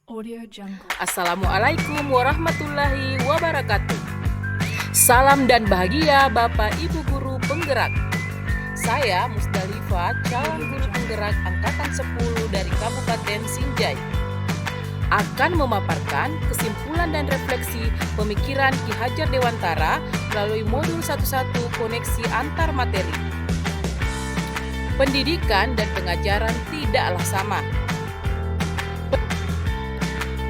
Audio Jungle. Assalamualaikum warahmatullahi wabarakatuh. Salam dan bahagia Bapak Ibu Guru Penggerak. Saya Musdalifah, calon guru penggerak Angkatan 10 dari Kabupaten Sinjai, akan memaparkan kesimpulan dan refleksi pemikiran Ki Hajar Dewantara melalui modul 11 koneksi antar materi. Pendidikan dan pengajaran tidaklah sama.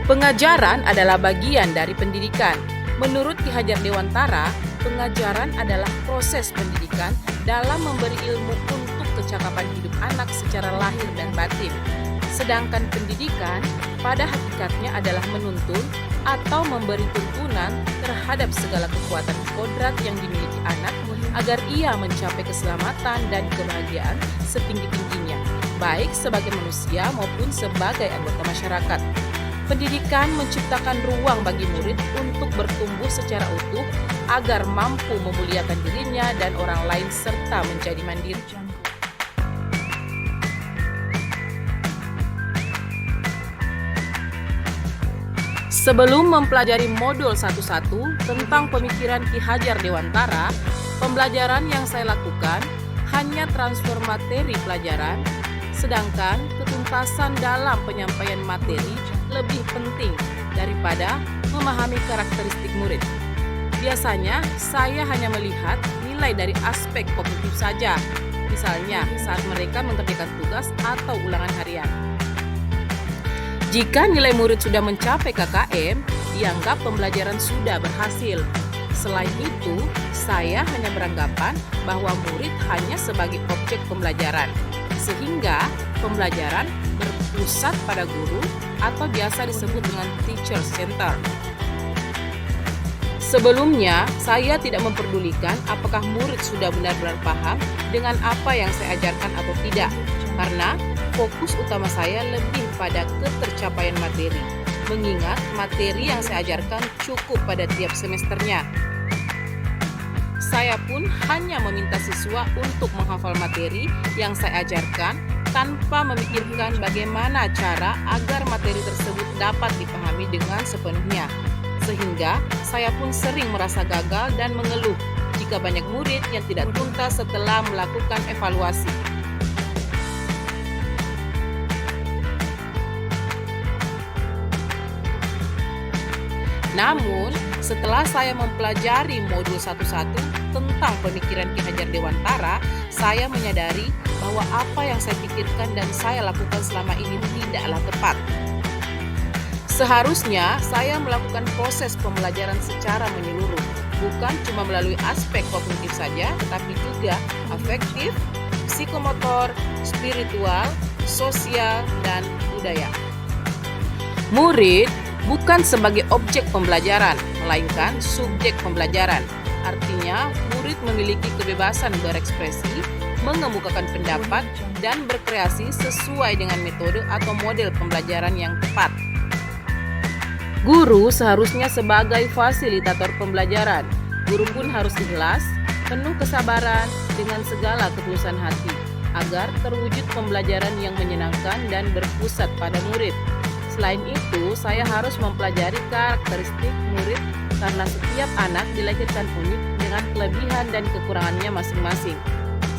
Pengajaran adalah bagian dari pendidikan. Menurut Ki Hajar Dewantara, pengajaran adalah proses pendidikan dalam memberi ilmu untuk kecakapan hidup anak secara lahir dan batin. Sedangkan pendidikan pada hakikatnya adalah menuntun atau memberi tuntunan terhadap segala kekuatan kodrat yang dimiliki anak agar ia mencapai keselamatan dan kebahagiaan setinggi-tingginya, baik sebagai manusia maupun sebagai anggota masyarakat. Pendidikan menciptakan ruang bagi murid untuk bertumbuh secara utuh agar mampu memuliakan dirinya dan orang lain serta menjadi mandiri. Sebelum mempelajari modul 11 tentang pemikiran Ki Hajar Dewantara, pembelajaran yang saya lakukan hanya transfer materi pelajaran, sedangkan ketuntasan dalam penyampaian materi lebih penting daripada memahami karakteristik murid. Biasanya saya hanya melihat nilai dari aspek kognitif saja, misalnya saat mereka mengerjakan tugas atau ulangan harian. Jika nilai murid sudah mencapai KKM, dianggap pembelajaran sudah berhasil. Selain itu, saya hanya beranggapan bahwa murid hanya sebagai objek pembelajaran, sehingga pembelajaran berpusat pada guru atau biasa disebut dengan teacher center. Sebelumnya, saya tidak memperdulikan apakah murid sudah benar-benar paham dengan apa yang saya ajarkan atau tidak, karena fokus utama saya lebih pada ketercapaian materi, mengingat materi yang saya ajarkan cukup pada tiap semesternya. Saya pun hanya meminta siswa untuk menghafal materi yang saya ajarkan tanpa memikirkan bagaimana cara agar materi tersebut dapat dipahami dengan sepenuhnya. Sehingga saya pun sering merasa gagal dan mengeluh jika banyak murid yang tidak tuntas setelah melakukan evaluasi. Namun, setelah saya mempelajari modul 11 tentang pemikiran Ki Hajar Dewantara, saya menyadari bahwa apa yang saya pikirkan dan saya lakukan selama ini tidaklah tepat. Seharusnya saya melakukan proses pembelajaran secara menyeluruh, bukan cuma melalui aspek kognitif saja, tetapi juga afektif, psikomotor, spiritual, sosial, dan budaya. Murid bukan sebagai objek pembelajaran, melainkan subjek pembelajaran. Artinya, murid memiliki kebebasan berekspresi, mengemukakan pendapat, dan berkreasi sesuai dengan metode atau model pembelajaran yang tepat. Guru seharusnya sebagai fasilitator pembelajaran. Guru pun harus ikhlas, penuh kesabaran, dengan segala ketulusan hati, agar terwujud pembelajaran yang menyenangkan dan berpusat pada murid. Selain itu, saya harus mempelajari karakteristik murid karena setiap anak dilahirkan unik dengan kelebihan dan kekurangannya masing-masing.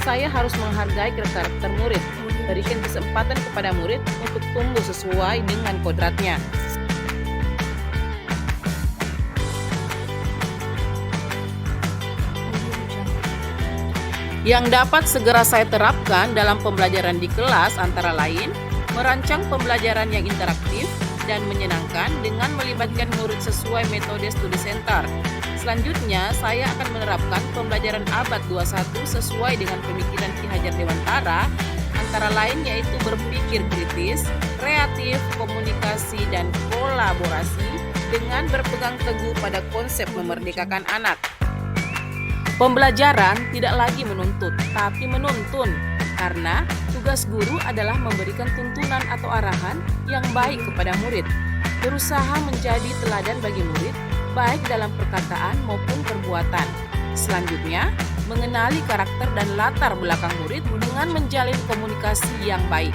Saya harus menghargai karakter murid, berikan kesempatan kepada murid untuk tumbuh sesuai dengan kodratnya. Yang dapat segera saya terapkan dalam pembelajaran di kelas antara lain, merancang pembelajaran yang interaktif dan menyenangkan dengan melibatkan murid sesuai metode studi center. Selanjutnya, saya akan menerapkan pembelajaran abad 21 sesuai dengan pemikiran Ki Hajar Dewantara, antara lain yaitu berpikir kritis, kreatif, komunikasi, dan kolaborasi dengan berpegang teguh pada konsep memerdekakan anak. Pembelajaran tidak lagi menuntut, tapi menuntun, karena tugas guru adalah memberikan tuntunan atau arahan yang baik kepada murid, berusaha menjadi teladan bagi murid, baik dalam perkataan maupun perbuatan. Selanjutnya, mengenali karakter dan latar belakang murid dengan menjalin komunikasi yang baik.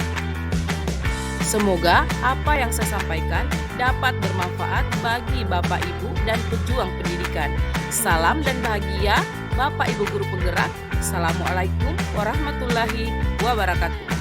Semoga apa yang saya sampaikan dapat bermanfaat bagi Bapak Ibu dan pejuang pendidikan. Salam dan bahagia Bapak Ibu guru penggerak. Assalamualaikum warahmatullahi wabarakatuh.